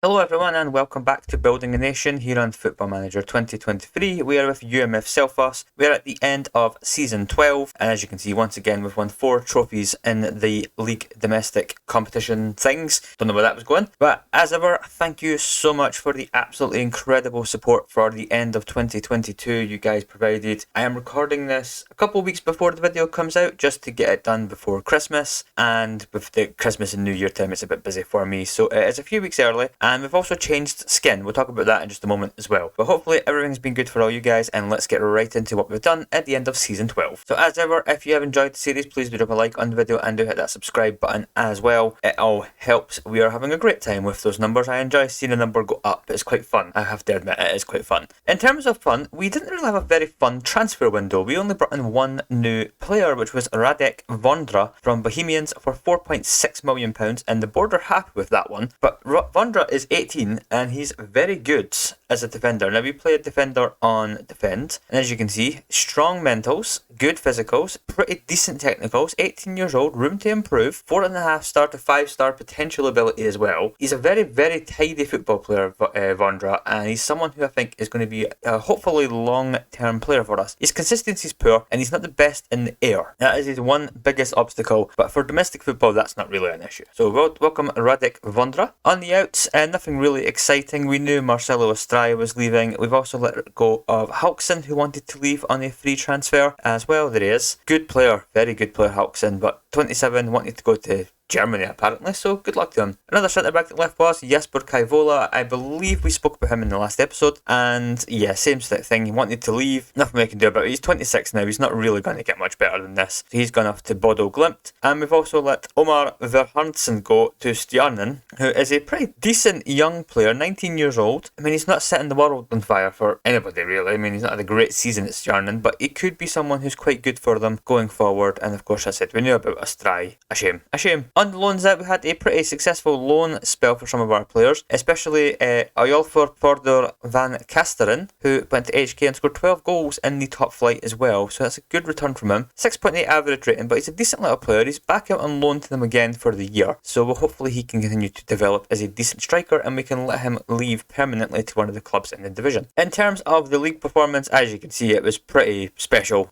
Hello everyone and welcome back to Building a Nation here on Football Manager 2023. We are with UMF Selfoss. We are at the end of Season 12 and as you can see once again we've won 4 trophies in the league domestic competition things. Don't know where that was going, but as ever thank you so much for the absolutely incredible support for the end of 2022 you guys provided. I am recording this a couple of weeks before the video comes out just to get it done before Christmas, and with the Christmas and New Year time it's a bit busy for me, so it's a few weeks early. And we've also changed skin. We'll talk about that in just a moment as well. But hopefully everything's been good for all you guys, and let's get right into what we've done at the end of Season 12. So as ever, if you have enjoyed the series, please do drop a like on the video and do hit that subscribe button as well. It all helps. We are having a great time with those numbers. I enjoy seeing a number go up. It's quite fun. I have to admit, it is quite fun. In terms of fun, we didn't really have a very fun transfer window. We only brought in one new player, which was Radek Vondra from Bohemians for £4.6 million, and the board are happy with that one. But Vondra is 18 and he's very good as a defender. Now we play a defender on defend, and as you can see, strong mentals, good physicals, pretty decent technicals, 18 years old, room to improve, 4.5 star to 5 star potential ability as well. He's a very, very tidy football player, Vondra, and he's someone who I think is going to be a hopefully long-term player for us. His consistency is poor and he's not the best in the air. That is his one biggest obstacle, but for domestic football that's not really an issue. So welcome Radek Vondra. On the outs, nothing really exciting. We knew Marcelo Estrella was leaving. We've also let go of Halkson, who wanted to leave on a free transfer as well. There he is. Good player, very good player Halkson, but 27 wanted to go to Germany apparently, so good luck to him. Another centre back that left was Jesper Kaivola. I believe we spoke about him in the last episode, and yeah, same thing, he wanted to leave, nothing we can do about it. He's 26 now, he's not really going to get much better than this, so he's gone off to Bodo Glimt. And we've also let Omar Verhansen go to Stjarnan, who is a pretty decent young player, 19 years old. I mean, he's not setting the world on fire for anybody really. I mean, he's not had a great season at Stjarnan, but he could be someone who's quite good for them going forward. And of course, I said we knew about Estrella. A shame. On the loans out, we had a pretty successful loan spell for some of our players, especially Ayolfur Fordur van Kasteren, who went to HK and scored 12 goals in the top flight as well, so that's a good return from him. 6.8 average rating, but he's a decent little player. He's back out on loan to them again for the year, so hopefully he can continue to develop as a decent striker and we can let him leave permanently to one of the clubs in the division. In terms of the league performance, as you can see, it was pretty special.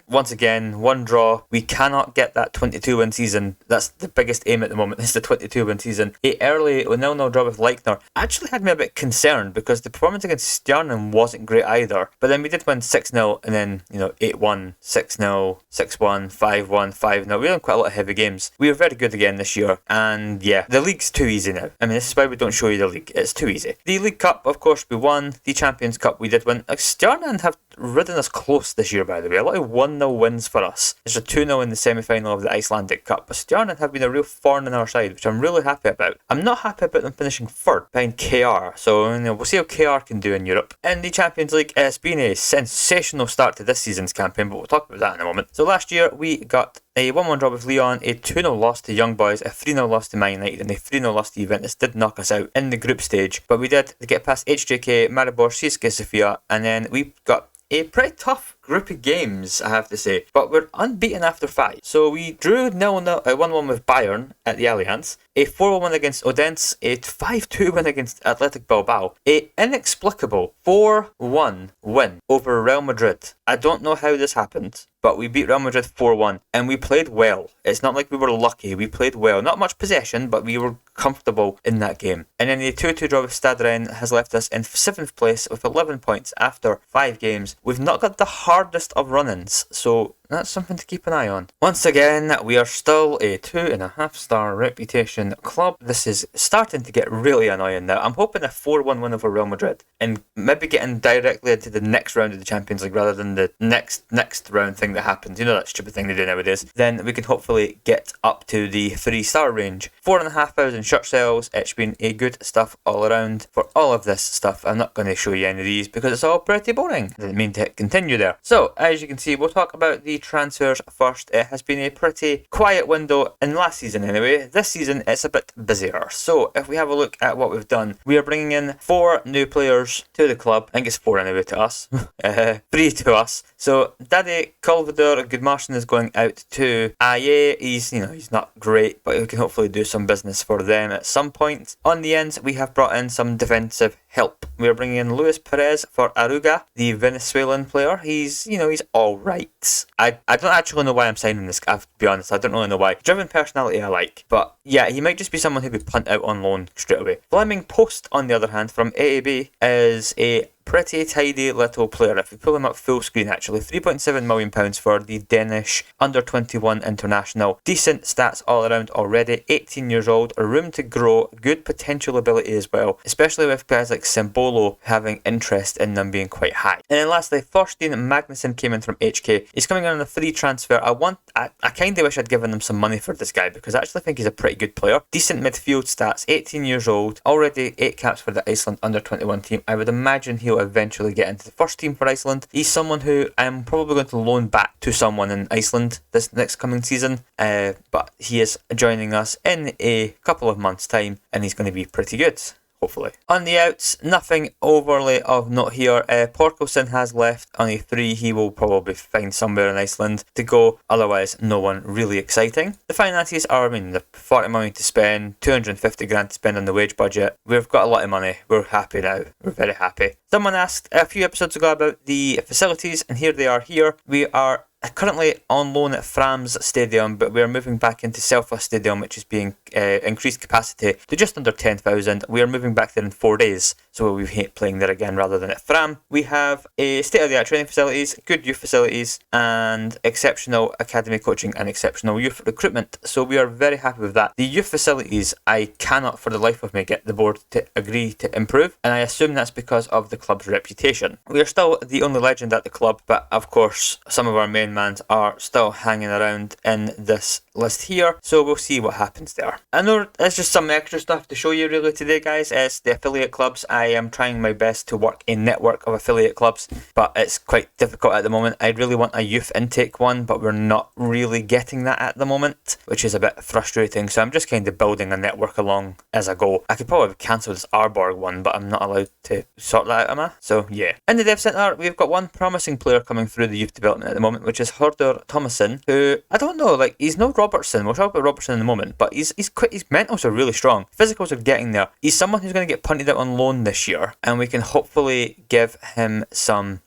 Once again, one draw. We cannot get that 22-win season. That's the biggest aim at the moment, is the 22-win season. A early 0-0 draw with Leikner actually had me a bit concerned because the performance against Stjarnan wasn't great either. But then we did win 6-0 and then, 8-1, 6-0, 6-1, 5-1, 5-0. We won quite a lot of heavy games. We were very good again this year, and yeah, the league's too easy now. I mean, this is why we don't show you the league. It's too easy. The League Cup, of course, we won. The Champions Cup, we did win. Stjarnan have ridden us close this year, by the way. A lot of 1-0 wins for us. There's a 2-0 in the semi-final of the Icelandic Cup, but Stjarnan have been a real thorn in our side, which I'm really happy about. I'm not happy about them finishing third behind KR, so we'll see how KR can do in Europe. In the Champions League, it's been a sensational start to this season's campaign, but we'll talk about that in a moment. So last year, we got a 1-1 draw with Lyon, a 2-0 loss to Young Boys, a 3-0 loss to Man United, and a 3-0 loss to Juventus. Did knock us out in the group stage, but we did get past HJK, Maribor, CSKA Sofia, and then we got a pretty tough group of games, I have to say, but we're unbeaten after 5. So we drew 1-1 with Bayern at the Allianz, a 4-1 win against Odense, a 5-2 win against Athletic Bilbao, a inexplicable 4-1 win over Real Madrid. I don't know how this happened, but we beat Real Madrid 4-1, and we played well. It's not like we were lucky, we played well. Not much possession, but we were comfortable in that game. And then the 2-2 draw with Stade Rennes has left us in 7th place with 11 points after 5 games. We've not got the hardest of run-ins, so that's something to keep an eye on. Once again, we are still a 2.5 star reputation club. This is starting to get really annoying now. I'm hoping a 4-1 win over Real Madrid and maybe getting directly into the next round of the Champions League rather than the next round thing that happens. You know that stupid thing they do nowadays. Then we can hopefully get up to the 3-star range. 4,500 shirt sales. It's been a good stuff all around. For all of this stuff, I'm not going to show you any of these because it's all pretty boring. I didn't mean to continue there. So, as you can see, we'll talk about the transfers first. It has been a pretty quiet window in last season anyway. This season it's a bit busier. So if we have a look at what we've done, we are bringing in 4 new players to the club. I think it's 4 anyway to us. 3 to us. So Daddy Caljw Gudmarsson is going out to Aye. He's not great, but we can hopefully do some business for them at some point. On the ends, we have brought in some defensive help. We are bringing in Luis Perez for Aruga, the Venezuelan player. He's alright. I don't actually know why I'm signing this guy, to be honest. I don't really know why. Driven personality I like, but yeah, he might just be someone who would punt out on loan straight away. Fleming Post, on the other hand, from AAB, is a pretty tidy little player. If we pull him up full screen, actually, £3.7 million for the Danish under-21 international. Decent stats all around already. 18 years old, a room to grow, good potential ability as well, especially with guys like Sembolo having interest in them being quite high. And then lastly, Thorstein Magnusson came in from HK. He's coming in on a free transfer. I kind of wish I'd given them some money for this guy because I actually think he's a pretty good player. Decent midfield stats, 18 years old, already 8 caps for the Iceland under-21 team. I would imagine he'll eventually get into the first team for Iceland. He's someone who I'm probably going to loan back to someone in Iceland this next coming season, but he is joining us in a couple of months' time and he's going to be pretty good. Hopefully. On the outs, nothing overly of note here. Porkelson has left on a 3. He will probably find somewhere in Iceland to go. Otherwise, no one really exciting. The finances are, the 40 million to spend, 250 grand to spend on the wage budget. We've got a lot of money. We're happy now. We're very happy. Someone asked a few episodes ago about the facilities, and here they are here. We are currently on loan at Fram's Stadium, but we are moving back into Selfoss Stadium, which is being increased capacity to just under 10,000. We are moving back there in 4 days, so we'll be playing there again rather than at Fram. We have a state-of-the-art training facilities, good youth facilities, and exceptional academy coaching and exceptional youth recruitment. So we are very happy with that. The youth facilities, I cannot for the life of me get the board to agree to improve, and I assume that's because of the club's reputation. We are still the only legend at the club, but of course some of our main mans are still hanging around in this list here, so we'll see what happens there. I know it's just some extra stuff to show you really today, guys. It's the affiliate clubs. I am trying my best to work a network of affiliate clubs, but it's quite difficult at the moment. I really want a youth intake one, but we're not really getting that at the moment, which is a bit frustrating, so I'm just kind of building a network along as I go. I could probably cancel this Arborg one, but I'm not allowed to sort that out, am I? So yeah. In the dev centre, we've got one promising player coming through the youth development at the moment, which is Hörður Thomasson, who, I don't know, he's no Robertson. We'll talk about Robertson in a moment, but his mentals are really strong. Physicals are getting there. He's someone who's going to get punted out on loan this year, and we can hopefully give him some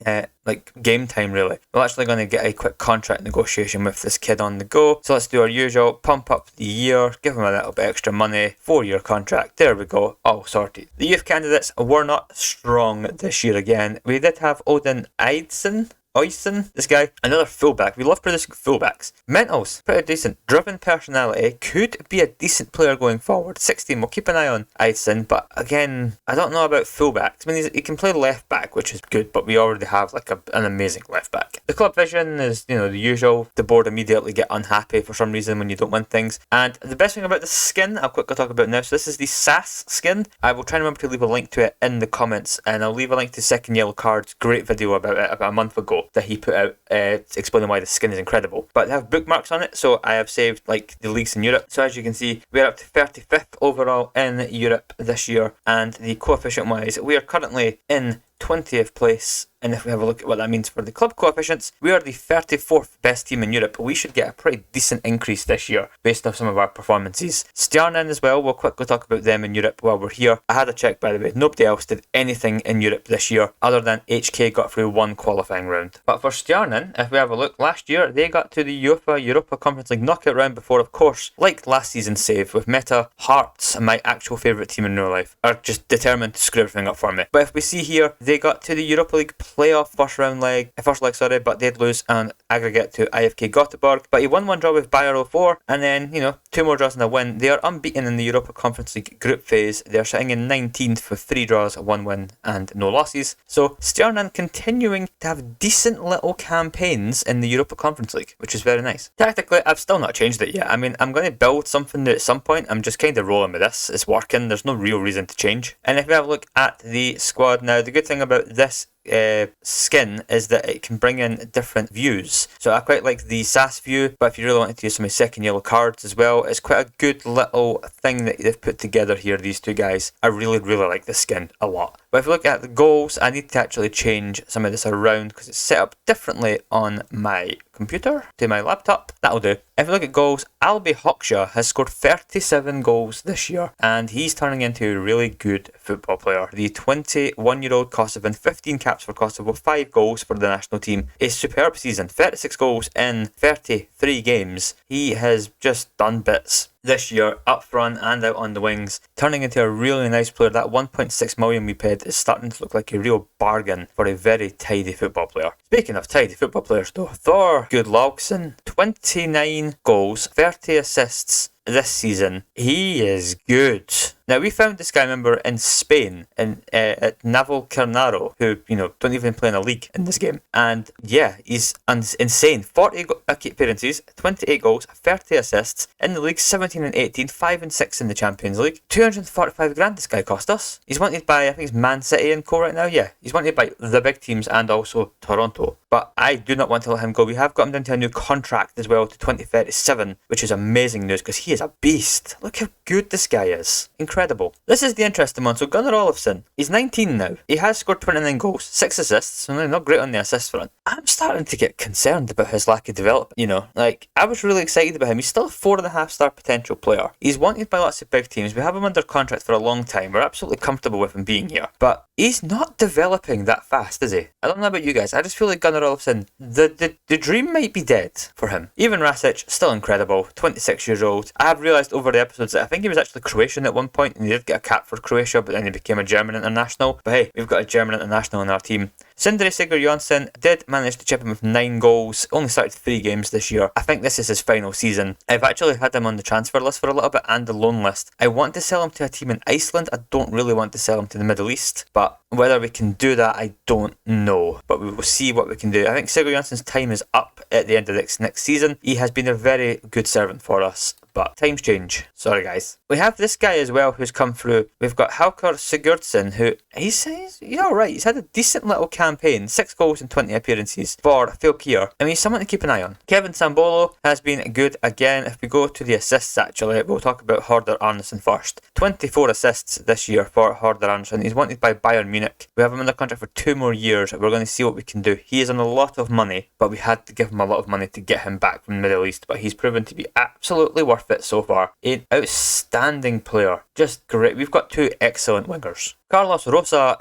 game time, really. We're actually going to get a quick contract negotiation with this kid on the go. So let's do our usual, pump up the year, give him a little bit extra money, 4-year contract. There we go, all sorted. The youth candidates were not strong this year again. We did have Odin Iceland, this guy, another fullback. We love producing fullbacks. Mentals, pretty decent. Driven personality, could be a decent player going forward. 16, we'll keep an eye on Iceland, but again, I don't know about fullbacks. He can play left back, which is good, but we already have an amazing left back. The club vision is, the usual. The board immediately get unhappy for some reason when you don't win things. And the best thing about the skin, I'll quickly talk about now. So this is the SAS skin. I will try and remember to leave a link to it in the comments, and I'll leave a link to Second Yellow Card's great video about it about a month ago that he put out explaining why the skin is incredible. But they have bookmarks on it, so I have saved the leagues in Europe. So as you can see, we're up to 35th overall in Europe this year, and the coefficient wise, we are currently in 20th place. And if we have a look at what that means for the club coefficients, we are the 34th best team in Europe. We should get a pretty decent increase this year based off some of our performances. Stjarnan as well, we'll quickly talk about them in Europe while we're here. I had a check, by the way, nobody else did anything in Europe this year other than HK got through one qualifying round. But for Stjarnan, if we have a look, last year they got to the UEFA Europa Conference League knockout round before, of course, like last season's save with Meta, Hearts, my actual favourite team in real life, are just determined to screw everything up for me. But if we see here, they got to the Europa League playoff first leg, but they'd lose on aggregate to IFK Göteborg. But he won one draw with Bayer 04, and then, 2 more draws and a win. They are unbeaten in the Europa Conference League group phase. They're sitting in 19th with 3 draws, 1 win, and no losses. So Stjarnan continuing to have decent little campaigns in the Europa Conference League, which is very nice. Tactically, I've still not changed it yet. I'm going to build something new at some point. I'm just kind of rolling with this. It's working. There's no real reason to change. And if we have a look at the squad now, the good thing about this skin is that it can bring in different views. games. So I quite like the SAS view, but if you really wanted to use some of second yellow cards as well, it's quite a good little thing that they've put together here, these two guys. I really like the skin a lot. But if you look at the goals, I need to actually change some of this around because it's set up differently on my computer to my laptop. That'll do. If you look at goals, Albie Hoxha has scored 37 goals this year, and he's turning into a really good football player. The 21-year-old Kosovan, 15 caps for Kosovo, 5 goals for the national team. A superb season, 36 goals in 33 games. He has just done bits this year, up front and out on the wings, turning into a really nice player. That 1.6 million we paid is starting to look like a real bargain for a very tidy football player. Speaking of tidy football players though, Thor Gudlaugsson, 29 goals, 30 assists this season. He is good. Now, we found this guy, remember, in Spain, at Navalcarnero, who, don't even play in a league in this game. And yeah, he's insane. 40 appearances, 28 goals, 30 assists in the league, 17 and 18, 5 and 6 in the Champions League. 245 grand this guy cost us. He's wanted by, I think it's Man City and co right now. Yeah, he's wanted by the big teams and also Toronto. But I do not want to let him go. We have got him down to a new contract as well to 2037, which is amazing news because he is a beast. Look how good this guy is. Incredible. This is the interesting one. So Gunnar Olafsson, he's 19 now. He has scored 29 goals, 6 assists, so not great on the assist front. I'm starting to get concerned about his lack of development, I was really excited about him. He's still a 4.5-star potential player. He's wanted by lots of big teams. We have him under contract for a long time. We're absolutely comfortable with him being here. But he's not developing that fast, is he? I don't know about you guys. I just feel like Gunnar Olafsson, the dream might be dead for him. Even Rasic, still incredible, 26 years old. I have realised over the episodes that I think he was actually Croatian at one point, and he did get a cap for Croatia, but then he became a German international. But hey, we've got a German international in our team. Sindre Sigurjónsson did manage to chip him with 9 goals, only started 3 games this year. I think this is his final season. I've actually had him on the transfer list for a little bit and the loan list. I want to sell him to a team in Iceland. I don't really want to sell him to the Middle East, but whether we can do that, I don't know. But we will see what we can do. I think Sigurjónsson's time is up at the end of next season. He has been a very good servant for us. But times change. Sorry, guys. We have this guy as well who's come through. We've got Halkar Sigurdsson, who he's alright. He's had a decent little campaign. 6 goals and 20 appearances for Fylkir. I mean, he's someone to keep an eye on. Kevin Sambolo has been good again. If we go to the assists, actually, we'll talk about Hordar Arnason first. 24 assists this year for Hordar Arnason. He's wanted by Bayern Munich. We have him under contract for 2 more years. We're going to see what we can do. He is on a lot of money, but we had to give him a lot of money to get him back from the Middle East. But he's proven to be absolutely worth it so far. An outstanding player. Just great. We've got 2 excellent wingers. Carlos Rosa,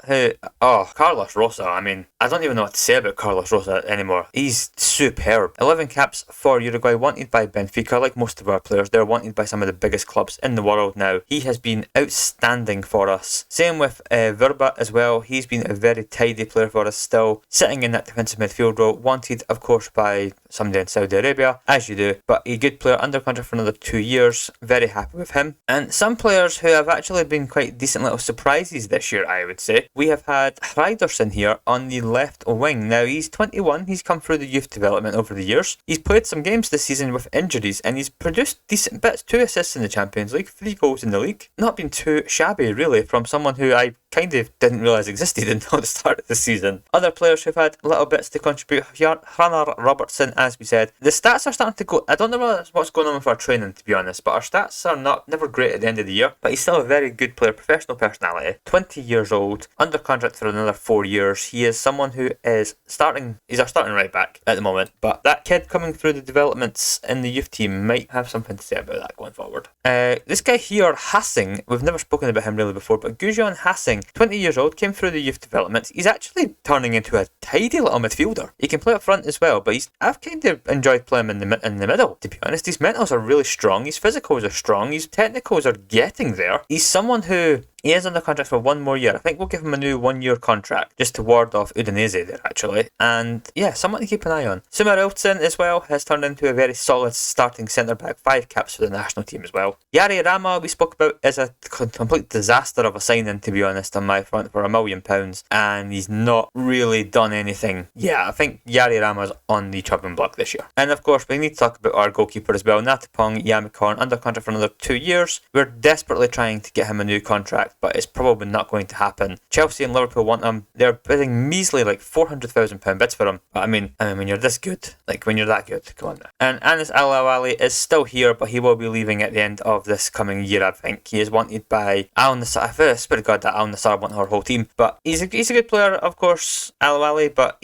Carlos Rosa, I mean, I don't even know what to say about Carlos Rosa anymore. He's superb. 11 caps for Uruguay, wanted by Benfica. Like most of our players, they're wanted by some of the biggest clubs in the world now. He has been outstanding for us. Same with Verba as well. He's been a very tidy player for us still. Sitting in that defensive midfield role, wanted, of course, by somebody in Saudi Arabia, as you do. But a good player, under contract for another 2 years. Very happy with him. And some players who have actually been quite decent little surprises this year, I would say. We have had Hreidarsson here on the left wing. Now, he's 21. He's come through the youth development over the years. He's played some games this season with injuries, and he's produced decent bits. 2 assists in the Champions League, 3 goals in the league. Not been too shabby, really, from someone who I kind of didn't realise existed until the start of the season. Other players who've had little bits to contribute. Hrannar Robertson, as we said. The stats are starting to go... I don't know what's going on with our training, to be honest, but our stats are never great at the end of the year. But he's still a very good player, professional personality. 20 years old, under contract for another 4 years. He is someone who is starting... He's our starting right back at the moment. But that kid coming through the developments in the youth team might have something to say about that going forward. This guy here, Hassing, we've never spoken about him really before, but Gujan Hassing, 20 years old, came through the youth developments. He's actually turning into a tidy little midfielder. He can play up front as well, but I've kind of enjoyed playing him in the middle, to be honest. His mentals are really strong, his physicals are strong, his technicals are getting there. He's someone who... He is under contract for 1 more year. I think we'll give him a new 1-year contract just to ward off Udinese there, actually. And yeah, someone to keep an eye on. Sumar Iltsen as well has turned into a very solid starting centre-back. 5 caps for the national team as well. Jari Rama, we spoke about, is a complete disaster of a signing, to be honest, on my front for £1 million. And he's not really done anything. Yeah, I think Jari Rama's on the chopping block this year. And of course, we need to talk about our goalkeeper as well. Natapong Yamikorn, under contract for another 2 years. We're desperately trying to get him a new contract. but it's probably not going to happen. Chelsea and Liverpool want him. They're bidding measly like £400,000 bids for him. But I mean, when you're this good, like when you're that good, come on now. And Anis Al-Awali is still here, but he will be leaving at the end of this coming year, I think. He is wanted by Al Nassr. I swear to God that Al Nassr want our whole team. But he's a good player, of course, Al-Awali, but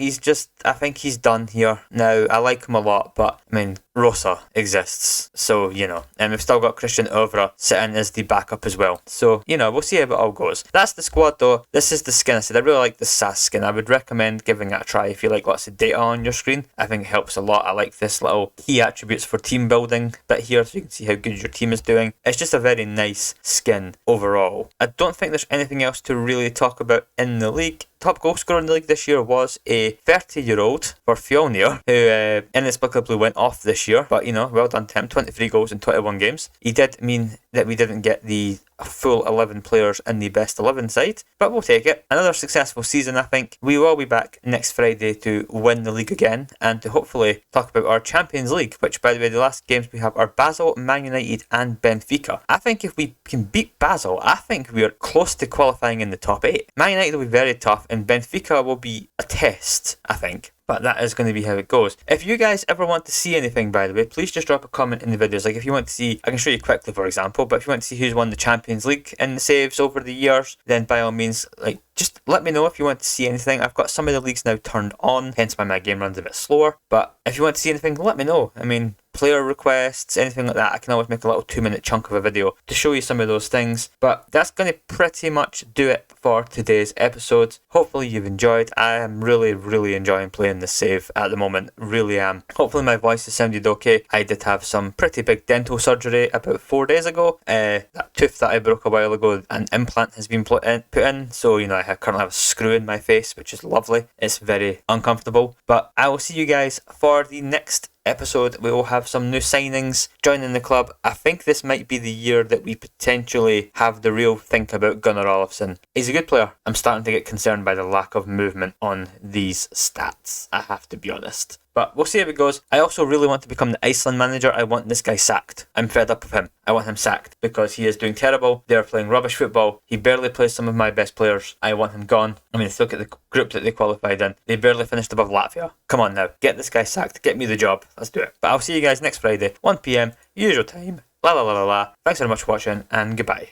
I think he's done here now. I like him a lot, but I mean, Rosa exists, so and we've still got Christian Ovra sitting as the backup as well. So we'll see how it all goes. That's the squad though. This is the skin. I said I really like the SAS skin. I would recommend giving it a try if you like lots of data on your screen. I think it helps a lot. I like this little key attributes for team building bit here, so you can see how good your team is doing. It's just a very nice skin overall. I don't think there's anything else to really talk about in the league. Top goal scorer in the league this year was a 30-year-old for Fjolnir, who inexplicably went off this year, but well done to him. 23 goals in 21 games. He did mean that we didn't get the full 11 players in the best 11 side, but we'll take it. Another successful season, I think. We will be back next Friday to win the league again and to hopefully talk about our Champions League, which, by the way, the last games we have are Basel, Man United and Benfica. I think if we can beat Basel, I think we are close to qualifying in the top 8. Man United will be very tough and Benfica will be a test, I think. But that is going to be how it goes. If you guys ever want to see anything, by the way, please just drop a comment in the videos. Like if you want to see, I can show you quickly for example, but if you want to see who's won the Champions League in the saves over the years, then by all means, just let me know if you want to see anything. I've got some of the leagues now turned on, hence why my game runs a bit slower. But if you want to see anything, let me know. I mean, player requests, anything like that, I can always make a little 2-minute chunk of a video to show you some of those things. But that's going to pretty much do it for today's episode. Hopefully you've enjoyed. I am really enjoying playing this save at the moment. Really am. Hopefully my voice has sounded okay. I did have some pretty big dental surgery about 4 days ago. That tooth that I broke a while ago, an implant has been put in. So, I currently have a screw in my face, which is lovely. It's very uncomfortable. But I will see you guys for the next episode. We will have some new signings joining the club. I think this might be the year that we potentially have the real think about Gunnar Olafsson. He's a good player. I'm starting to get concerned by the lack of movement on these stats, I have to be honest. But we'll see how it goes. I also really want to become the Iceland manager. I want this guy sacked. I'm fed up of him. I want him sacked because he is doing terrible. They're playing rubbish football. He barely plays some of my best players. I want him gone. I mean, look at the group that they qualified in. They barely finished above Latvia. Come on now. Get this guy sacked. Get me the job. Let's do it. But I'll see you guys next Friday, 1 PM, usual time. La la la la la. Thanks very much for watching and goodbye.